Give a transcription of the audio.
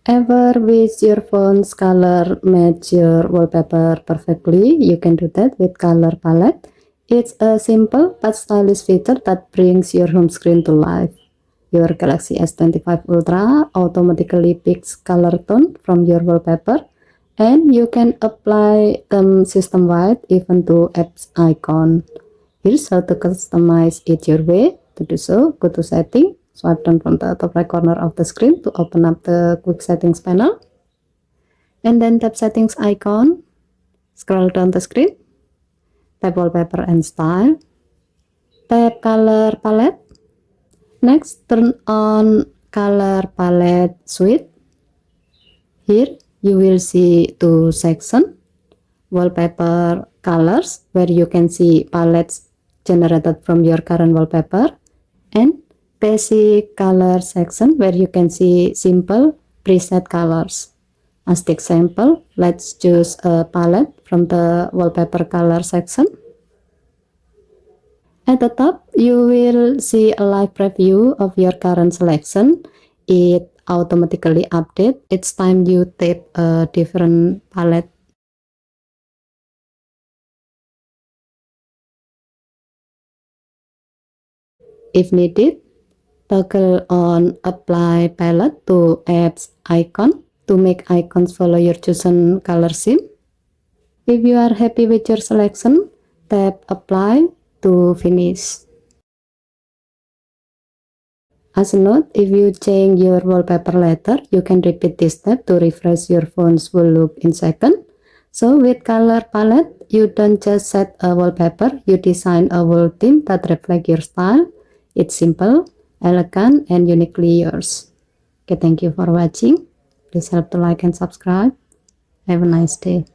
Ever wish your phone's color match your wallpaper perfectly? You can do that with color palette. It's a simple but stylish feature that brings your home screen to life. Your Galaxy S25 Ultra automatically picks color tone from your wallpaper, and you can apply them system-wide even to apps icon. Here's how to customize it your way. To do so, go to Settings, swipe down from the top right corner of the screen to open up the Quick Settings panel, and then tap Settings icon, scroll down the screen, tap Wallpaper and Style, tap Color Palette. Next, turn on Color Palette Suite. Here, you will see two sections, Wallpaper Colors, where you can see palettes generated from your current wallpaper, and Basic Color section, where you can see simple preset colors. As the example, let's choose a palette from the Wallpaper Color section. At the top, you will see a live preview of your current selection. It automatically updates each time you tap a different palette. If needed, toggle on Apply Palette to apps icon to make icons follow your chosen color scheme. If you are happy with your selection, tap Apply to finish. As a note, if you change your wallpaper later, you can repeat this step to refresh your phone's full look in seconds. So with color palette, you don't just set a wallpaper, you design a whole theme that reflects your style. It's simple, elegant, and uniquely yours. Okay, thank you for watching. Please help to like and subscribe. Have a nice day.